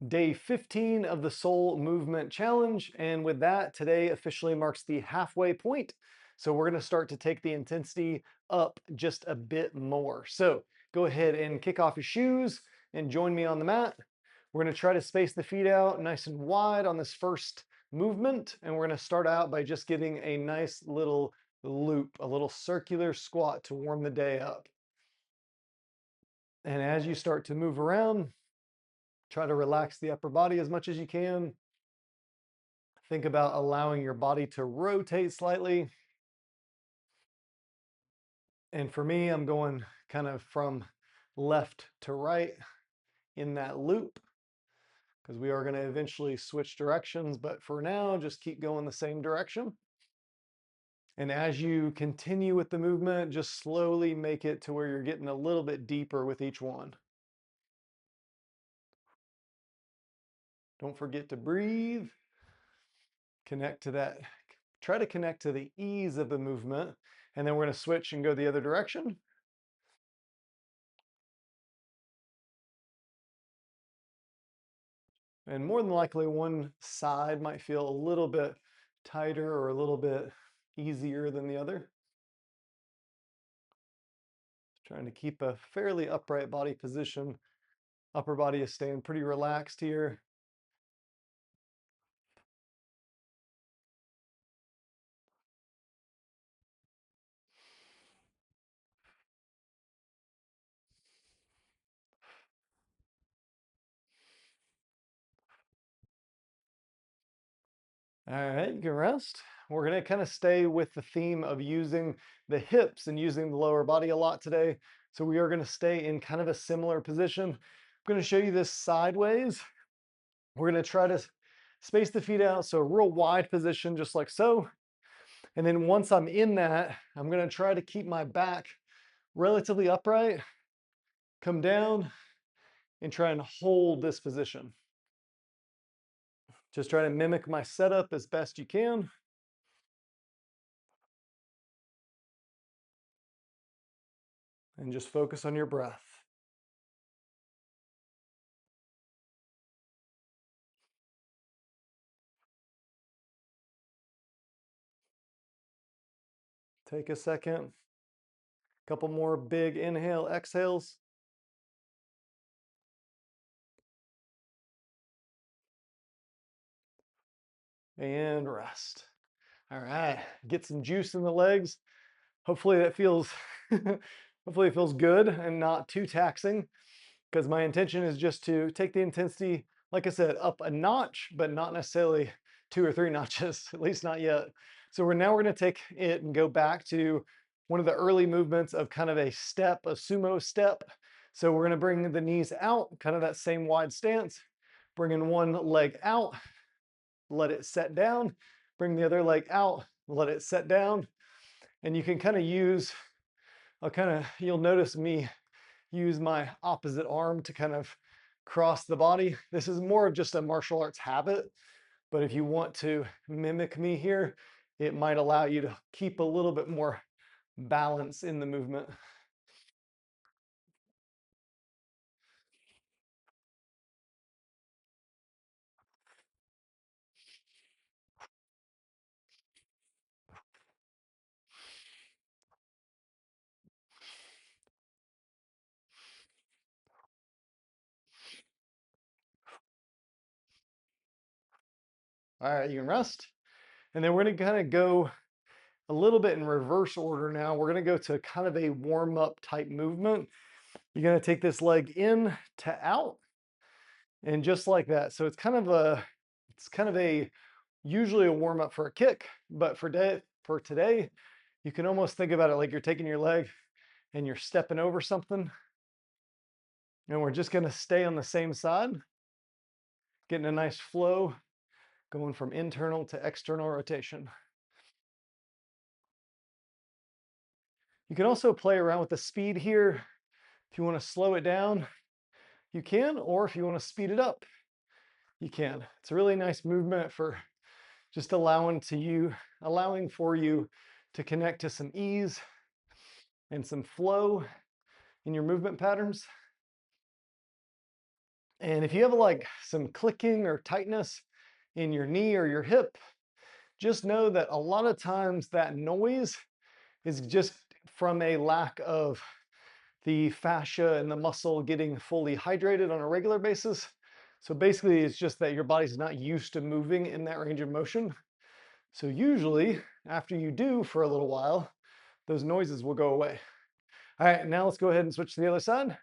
Day 15 of the Soul Movement Challenge. And with that, today officially marks the halfway point. So we're going to start to take the intensity up just a bit more. So go ahead and kick off your shoes and join me on the mat. We're going to try to space the feet out nice and wide on this first movement. And we're going to start out by just getting a nice little loop, a little circular squat to warm the day up. And as you start to move around, try to relax the upper body as much as you can. Think about allowing your body to rotate slightly. And for me, I'm going kind of from left to right in that loop because we are going to eventually switch directions. But for now, just keep going the same direction. And as you continue with the movement, just slowly make it to where you're getting a little bit deeper with each one. Don't forget to breathe. Connect to that. Try to connect to the ease of the movement. And then we're going to switch and go the other direction. And more than likely, one side might feel a little bit tighter or a little bit easier than the other. Trying to keep a fairly upright body position. Upper body is staying pretty relaxed here. All right, you can rest. We're going to kind of stay with the theme of using the hips and using the lower body a lot today. So we are going to stay in kind of a similar position. I'm going to show you this sideways. We're going to try to space the feet out, so a real wide position, just like so. And then once I'm in that, I'm going to try to keep my back relatively upright, come down, and try and hold this position. Just try to mimic my setup as best you can. And just focus on your breath. Take a second. Couple more big inhale, exhales. And rest. All right, get some juice in the legs. Hopefully that feels, hopefully it feels good and not too taxing, because my intention is just to take the intensity, like I said, up a notch, but not necessarily 2 or 3 notches, at least not yet. So now we're going to take it and go back to one of the early movements of kind of a step, a sumo step. So we're going to bring the knees out, kind of that same wide stance, bringing one leg out, let it set down, bring the other leg out, let it set down. And you can kind of use, you'll notice me use my opposite arm to kind of cross the body. This is more of just a martial arts habit, but if you want to mimic me here, it might allow you to keep a little bit more balance in the movement. All right, you can rest. And then we're gonna kind of go a little bit in reverse order now. We're gonna go to kind of a warm-up type movement. You're gonna take this leg in to out, and just like that. So it's kind of a usually a warm-up for a kick, but for today, you can almost think about it like you're taking your leg and you're stepping over something. And we're just gonna stay on the same side, getting a nice flow, going from internal to external rotation. You can also play around with the speed here. If you want to slow it down, you can, or if you want to speed it up, you can. It's a really nice movement for just allowing for you to connect to some ease and some flow in your movement patterns. And if you have like some clicking or tightness in your knee or your hip, just know that a lot of times that noise is just from a lack of the fascia and the muscle getting fully hydrated on a regular basis. So basically, it's just that your body's not used to moving in that range of motion. So usually, after you do for a little while, those noises will go away. All right, now let's go ahead and switch to the other side.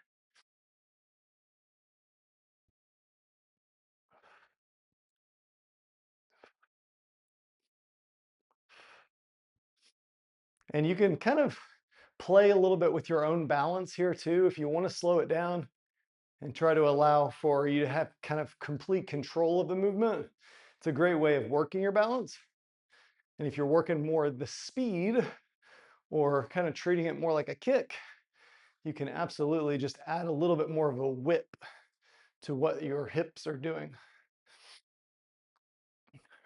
And you can kind of play a little bit with your own balance here too. If you want to slow it down and try to allow for you to have kind of complete control of the movement, it's a great way of working your balance. And if you're working more the speed or kind of treating it more like a kick, you can absolutely just add a little bit more of a whip to what your hips are doing.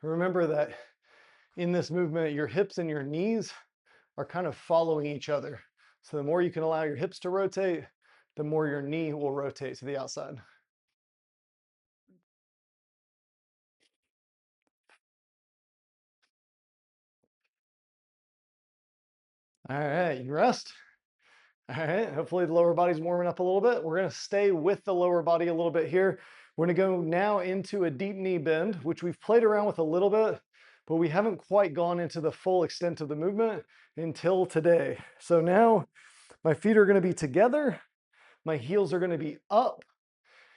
Remember that in this movement, your hips and your knees are kind of following each other. So the more you can allow your hips to rotate, the more your knee will rotate to the outside. All right, you rest. All right, hopefully the lower body's warming up a little bit. We're gonna stay with the lower body a little bit here. We're gonna go now into a deep knee bend, which we've played around with a little bit, but we haven't quite gone into the full extent of the movement until today. So now my feet are gonna be together, my heels are gonna be up,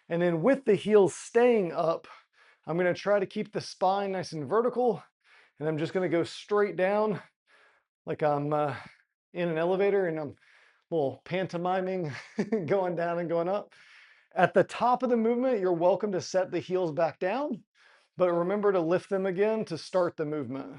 and then with the heels staying up, I'm gonna try to keep the spine nice and vertical, and I'm just gonna go straight down like I'm in an elevator and I'm a little pantomiming going down and going up. At the top of the movement, you're welcome to set the heels back down, but remember to lift them again to start the movement.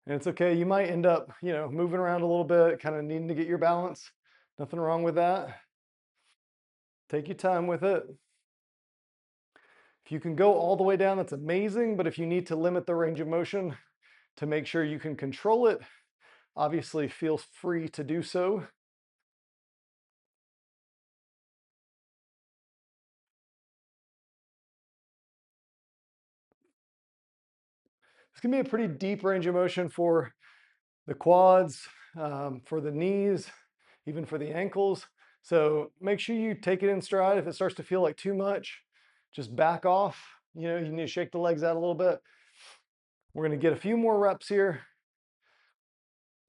And it's okay, you might end up, moving around a little bit, kind of needing to get your balance. Nothing wrong with that. Take your time with it. If you can go all the way down, that's amazing, but if you need to limit the range of motion to make sure you can control it, obviously feel free to do so. It's gonna be a pretty deep range of motion for the quads, for the knees, even for the ankles. So make sure you take it in stride. If it starts to feel like too much, just back off. You need to shake the legs out a little bit. We're gonna get a few more reps here.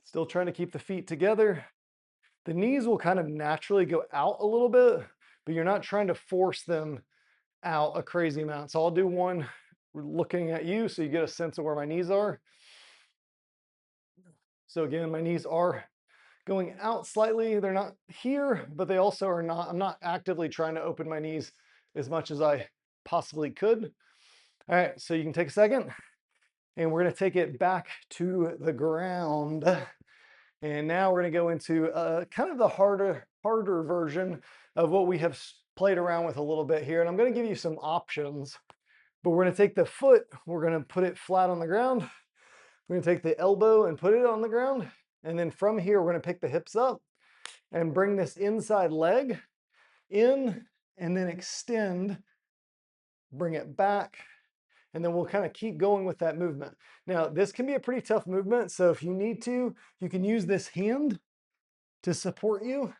Still trying to keep the feet together. The knees will kind of naturally go out a little bit, but you're not trying to force them out a crazy amount. So I'll do one looking at you so you get a sense of where my knees are. So again, my knees are going out slightly. They're not here, but they also are not, I'm not actively trying to open my knees as much as I possibly could. All right, so you can take a second and we're gonna take it back to the ground. And now we're gonna go into kind of the harder version of what we have played around with a little bit here. And I'm gonna give you some options, but we're gonna take the foot, we're gonna put it flat on the ground. We're gonna take the elbow and put it on the ground. And then from here, we're gonna pick the hips up and bring this inside leg in and then extend, bring it back, and then we'll kind of keep going with that movement. Now, this can be a pretty tough movement, so if you need to, you can use this hand to support you.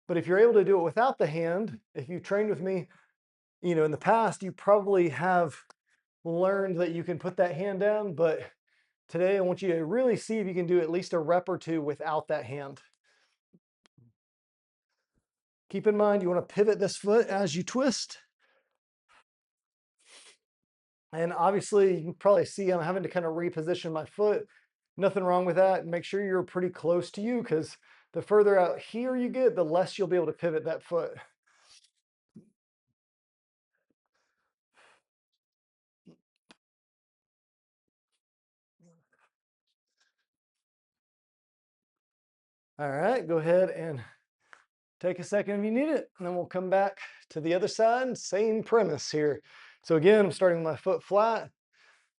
But if you're able to do it without the hand, if you've trained with me, in the past, you probably have learned that you can put that hand down, but today I want you to really see if you can do at least a rep or two without that hand. Keep in mind, you want to pivot this foot as you twist. And obviously, you can probably see I'm having to kind of reposition my foot. Nothing wrong with that. Make sure you're pretty close to you because the further out here you get, the less you'll be able to pivot that foot. All right, go ahead and take a second if you need it, and then we'll come back to the other side. Same premise here. So again, I'm starting my foot flat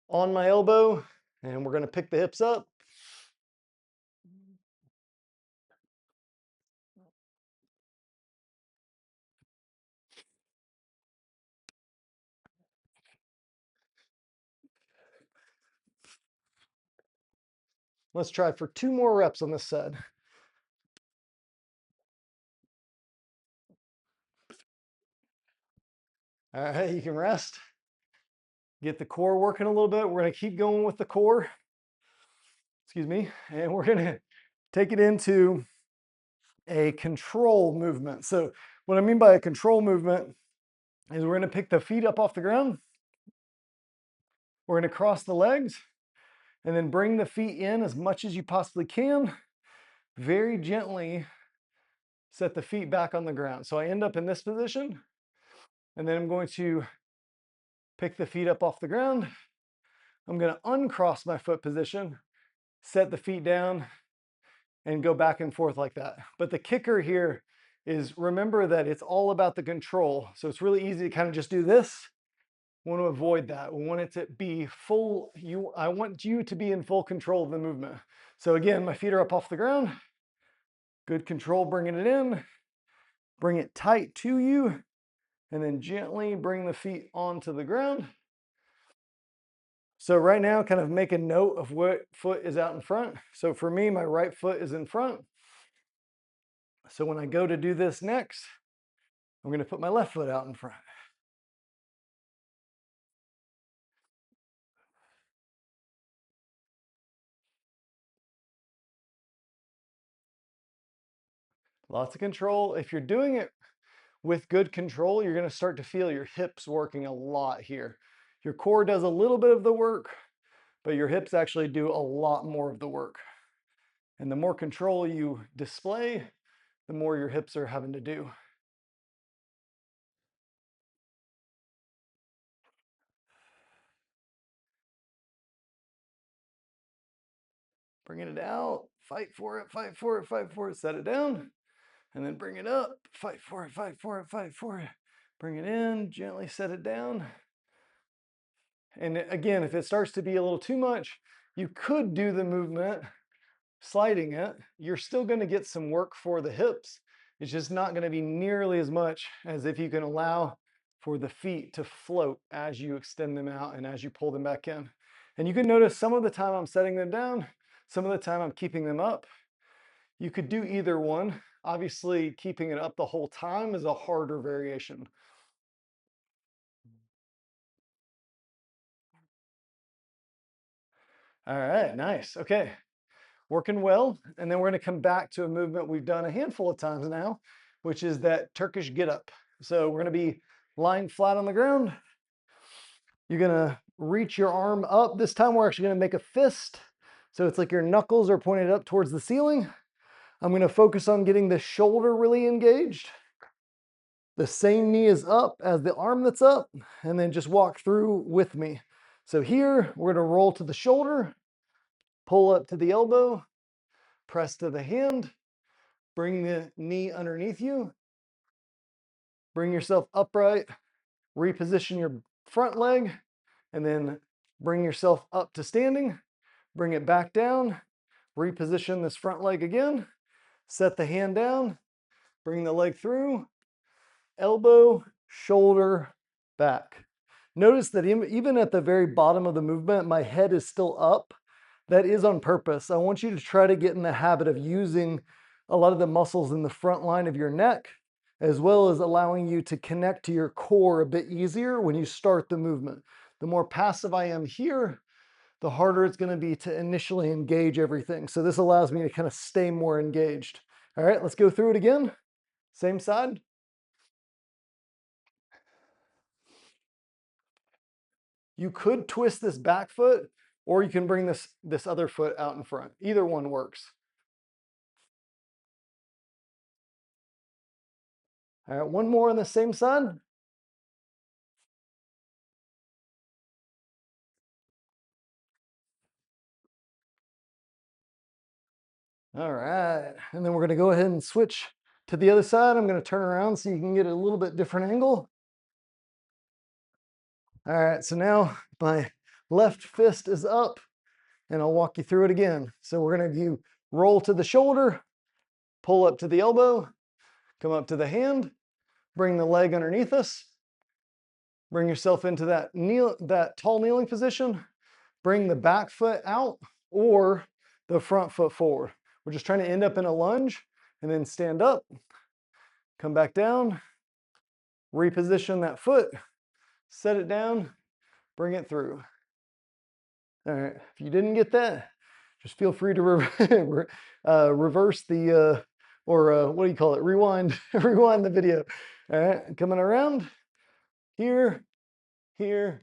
on my elbow, and we're gonna pick the hips up. Let's try for 2 more reps on this side. All right, you can rest. Get the core working a little bit. We're gonna keep going with the core. Excuse me. And we're gonna take it into a control movement. So what I mean by a control movement is we're gonna pick the feet up off the ground. We're gonna cross the legs and then bring the feet in as much as you possibly can. Very gently set the feet back on the ground. So I end up in this position, and then I'm going to pick the feet up off the ground. I'm going to uncross my foot position, set the feet down, and go back and forth like that. But the kicker here is remember that it's all about the control. So it's really easy to kind of just do this. We want to avoid that. We want it to be full. I want you to be in full control of the movement. So again, my feet are up off the ground. Good control, bringing it in. Bring it tight to you, and then gently bring the feet onto the ground. So right now, kind of make a note of what foot is out in front. So for me, my right foot is in front. So when I go to do this next, I'm going to put my left foot out in front. Lots of control. If you're doing it with good control, you're going to start to feel your hips working a lot here. Your core does a little bit of the work, but your hips actually do a lot more of the work. And the more control you display, the more your hips are having to do. Bringing it out, fight for it, fight for it, fight for it, set it down, and then bring it up, fight for it, fight for it, fight for it. Bring it in, gently set it down. And again, if it starts to be a little too much, you could do the movement, sliding it. You're still going to get some work for the hips. It's just not going to be nearly as much as if you can allow for the feet to float as you extend them out and as you pull them back in. And you can notice some of the time I'm setting them down, some of the time I'm keeping them up. You could do either one. Obviously, keeping it up the whole time is a harder variation. All right, nice. Okay, working well. And then we're going to come back to a movement we've done a handful of times now, which is that Turkish get up. So we're going to be lying flat on the ground. You're going to reach your arm up. This time we're actually going to make a fist. So it's like your knuckles are pointed up towards the ceiling. I'm going to focus on getting the shoulder really engaged. The same knee is up as the arm that's up, and then just walk through with me. So here, we're going to roll to the shoulder, pull up to the elbow, press to the hand, bring the knee underneath you, bring yourself upright, reposition your front leg, and then bring yourself up to standing, bring it back down, reposition this front leg again, set the hand down, bring the leg through, elbow, shoulder, back. Notice that even at the very bottom of the movement, my head is still up. That is on purpose. I want you to try to get in the habit of using a lot of the muscles in the front line of your neck, as well as allowing you to connect to your core a bit easier when you start the movement. The more passive I am here, the harder it's going to be to initially engage everything. So this allows me to kind of stay more engaged. All right, let's go through it again. Same side. You could twist this back foot, or you can bring this other foot out in front. Either one works. All right, one more on the same side. All right, and then we're going to go ahead and switch to the other side. I'm going to turn around so you can get a little bit different angle. All right, so now my left fist is up, and I'll walk you through it again. So we're going to do roll to the shoulder, pull up to the elbow, come up to the hand, bring the leg underneath us, bring yourself into that tall kneeling position, bring the back foot out, or the front foot forward. We're just trying to end up in a lunge and then stand up, come back down, reposition that foot, set it down, bring it through. All right, if you didn't get that, just feel free to reverse the, what do you call it? Rewind, rewind the video. All right, coming around, here, here.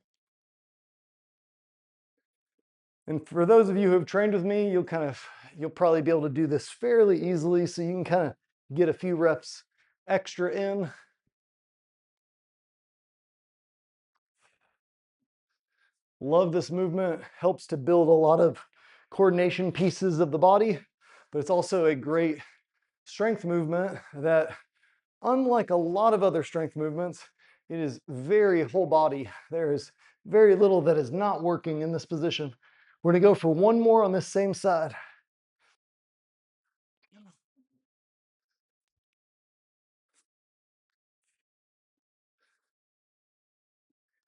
And for those of you who have trained with me, you'll probably be able to do this fairly easily, so you can kind of get a few reps extra in. Love this movement, helps to build a lot of coordination pieces of the body, but it's also a great strength movement that, unlike a lot of other strength movements, it is very whole body. There is very little that is not working in this position. We're gonna go for one more on this same side.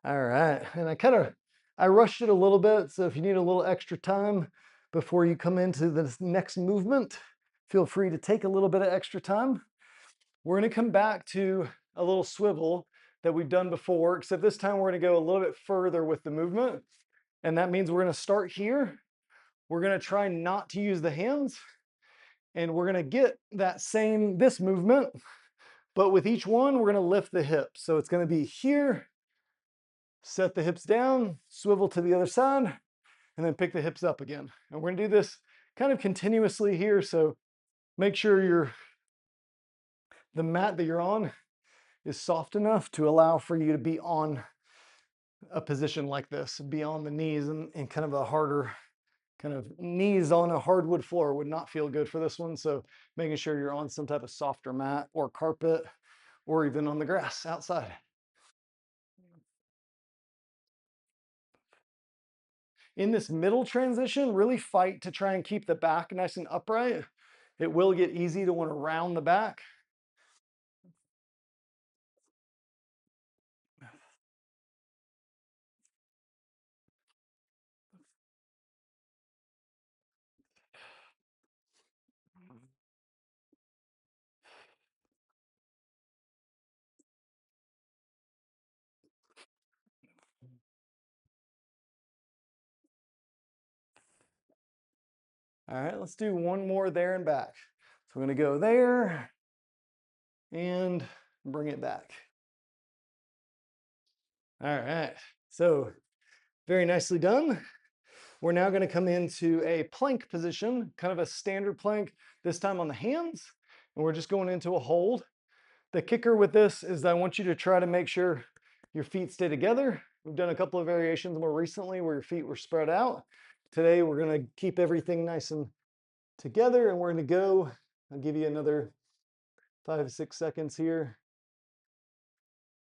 All right, and I rushed it a little bit, so if you need a little extra time before you come into this next movement, feel free to take a little bit of extra time. We're gonna come back to a little swivel that we've done before, except this time we're gonna go a little bit further with the movement. And that means we're gonna start here. We're gonna try not to use the hands, and we're gonna get this movement, but with each one, we're gonna lift the hips. So it's gonna be here, set the hips down, swivel to the other side, and then pick the hips up again. And we're gonna do this kind of continuously here, so make sure the mat that you're on is soft enough to allow for you to be on a position like this, be on the knees, and kind of a harder, kind of knees on a hardwood floor would not feel good for this one. So making sure you're on some type of softer mat or carpet, or even on the grass outside. In this middle transition, really fight to try and keep the back nice and upright. It will get easy to want to round the back. All right, let's do one more there and back. So we're gonna go there and bring it back. All right, so very nicely done. We're now gonna come into a plank position, kind of a standard plank, this time on the hands, and we're just going into a hold. The kicker with this is that I want you to try to make sure your feet stay together. We've done a couple of variations more recently where your feet were spread out. Today, we're gonna keep everything nice and together, and we're gonna go, I'll give you another 5 to 6 seconds here.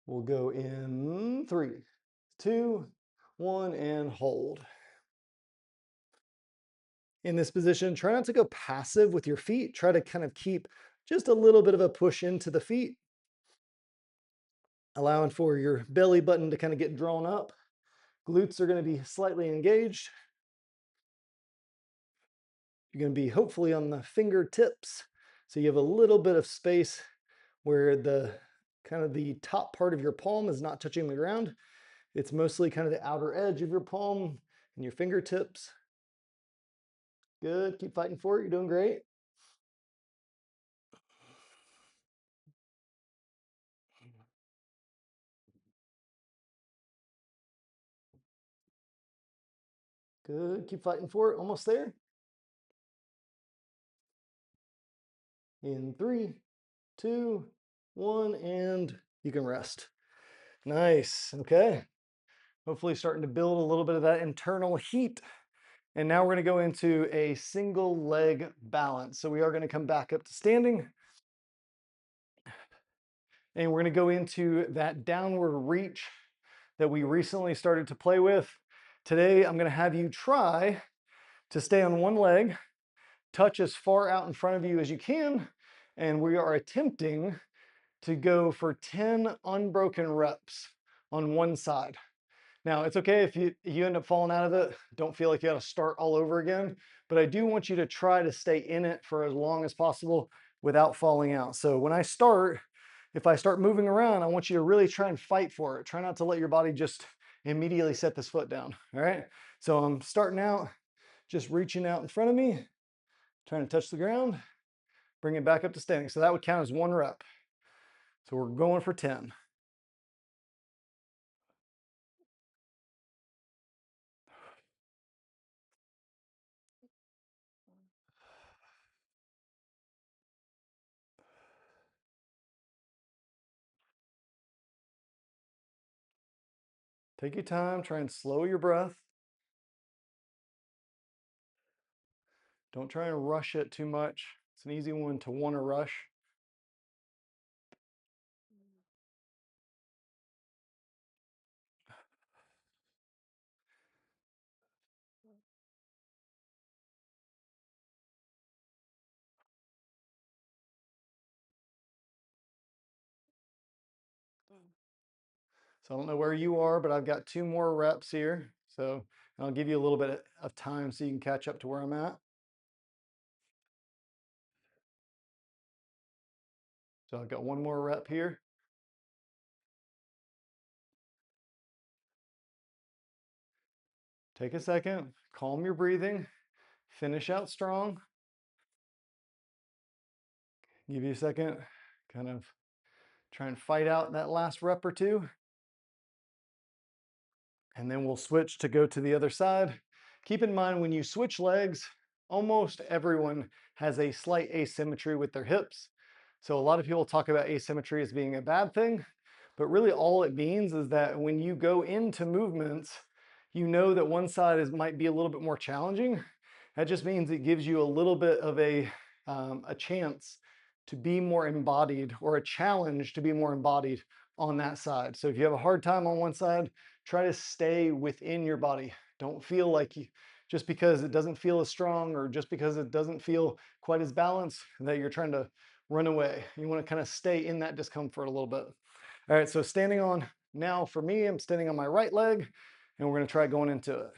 We'll go in 3, 2, 1, and hold. In this position, try not to go passive with your feet. Try to kind of keep just a little bit of a push into the feet, allowing for your belly button to kind of get drawn up. Glutes are going to be slightly engaged. You're going to be hopefully on the fingertips, so you have a little bit of space where the top part of your palm is not touching the ground. It's mostly kind of the outer edge of your palm and your fingertips. Good, keep fighting for it, you're doing great. Good, keep fighting for it, almost there. In 3, 2, 1, and you can rest. Nice, okay. Hopefully starting to build a little bit of that internal heat. And now we're gonna go into a single leg balance. So we are gonna come back up to standing. And we're gonna go into that downward reach that we recently started to play with. Today, I'm gonna have you try to stay on one leg, touch as far out in front of you as you can, and we are attempting to go for 10 unbroken reps on one side. Now, it's okay if you end up falling out of it. Don't feel like you got to start all over again, but I do want you to try to stay in it for as long as possible without falling out. So when I start, if I start moving around, I want you to really try and fight for it. Try not to let your body just immediately set this foot down. All right. So I'm starting out, just reaching out in front of me, trying to touch the ground, bring it back up to standing. So that would count as 1 rep. So we're going for 10. Take your time, try and slow your breath. Don't try and rush it too much. It's an easy one to want to rush. So I don't know where you are, but I've got 2 more reps here. So I'll give you a little bit of time so you can catch up to where I'm at. So I've got 1 more rep here. Take a second, calm your breathing, finish out strong. Give you a second, kind of try and fight out that last rep or 2. And then we'll switch to go to the other side. Keep in mind when you switch legs, almost everyone has a slight asymmetry with their hips. So a lot of people talk about asymmetry as being a bad thing, but really all it means is that when you go into movements, you know that one side might be a little bit more challenging. That just means it gives you a little bit of a chance to be more embodied, or a challenge to be more embodied on that side. So if you have a hard time on one side, try to stay within your body. Don't feel like just because it doesn't feel as strong, or just because it doesn't feel quite as balanced, that you're trying to run away. You want to kind of stay in that discomfort a little bit. All right, so standing on, now for me, I'm standing on my right leg, and we're going to try going into it.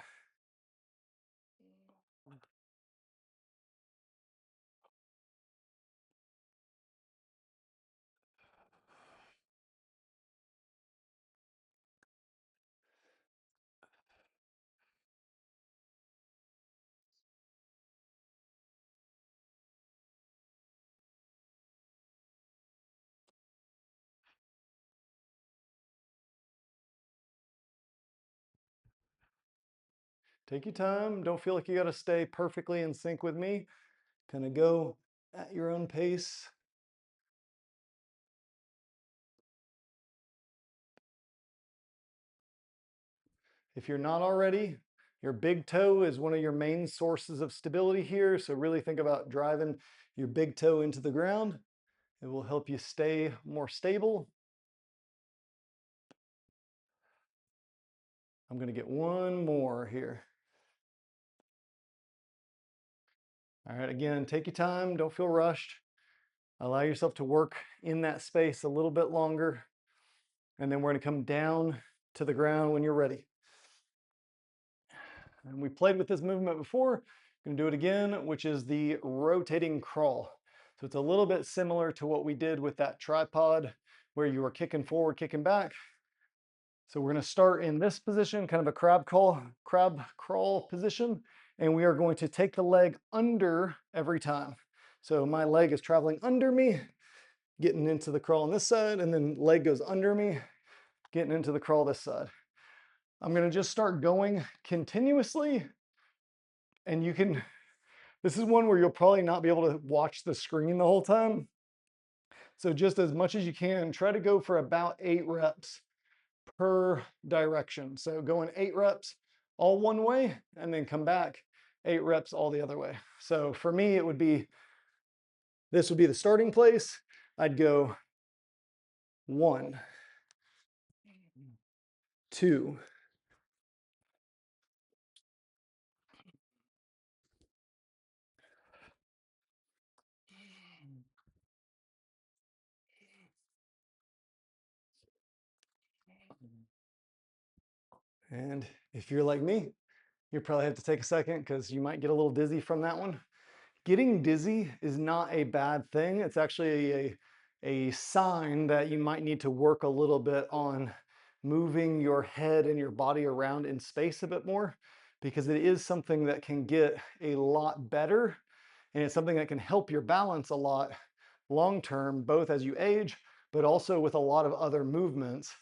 Take your time. Don't feel like you got to stay perfectly in sync with me. Kind of go at your own pace. If you're not already, your big toe is one of your main sources of stability here. So really think about driving your big toe into the ground. It will help you stay more stable. I'm going to get 1 more here. All right, again, take your time. Don't feel rushed. Allow yourself to work in that space a little bit longer. And then we're going to come down to the ground when you're ready. And we played with this movement before. Going to do it again, which is the rotating crawl. So it's a little bit similar to what we did with that tripod, where you were kicking forward, kicking back. So we're going to start in this position, kind of a crab crawl position, and we are going to take the leg under every time. So my leg is traveling under me, getting into the crawl on this side, and then leg goes under me, getting into the crawl this side. I'm going to just start going continuously, and this is one where you'll probably not be able to watch the screen the whole time. So just as much as you can, try to go for about 8 reps per direction. So going 8 reps all one way, and then come back 8 reps all the other way. So for me, this would be the starting place. I'd go 1, 2, 3. And if you're like me, You probably have to take a second because you might get a little dizzy from that one. Getting dizzy is not a bad thing. It's actually a sign that you might need to work a little bit on moving your head and your body around in space a bit more, because it is something that can get a lot better, and it's something that can help your balance a lot long term, both as you age, but also with a lot of other movements.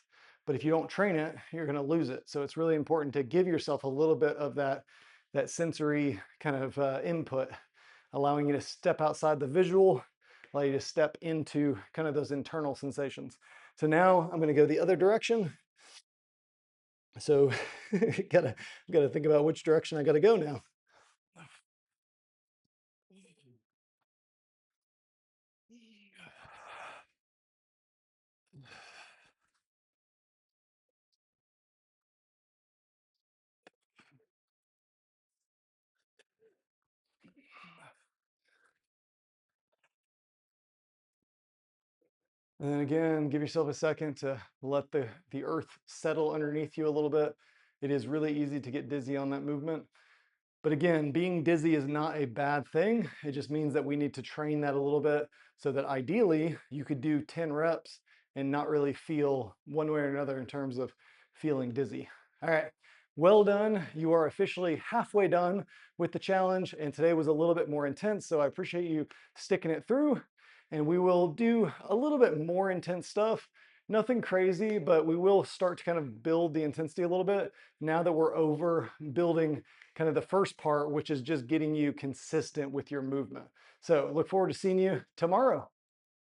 But if you don't train it, you're going to lose it. So it's really important to give yourself a little bit of that sensory kind of input, allowing you to step outside the visual, allow you to step into kind of those internal sensations. So now I'm going to go the other direction. So gotta think about which direction I gotta go now. And then again, give yourself a second to let the earth settle underneath you a little bit. It is really easy to get dizzy on that movement. But again, being dizzy is not a bad thing. It just means that we need to train that a little bit so that ideally you could do 10 reps and not really feel one way or another in terms of feeling dizzy. All right, well done. You are officially halfway done with the challenge, and today was a little bit more intense, so I appreciate you sticking it through. And we will do a little bit more intense stuff. Nothing crazy, but we will start to kind of build the intensity a little bit now that we're over building kind of the first part, which is just getting you consistent with your movement. So look forward to seeing you tomorrow.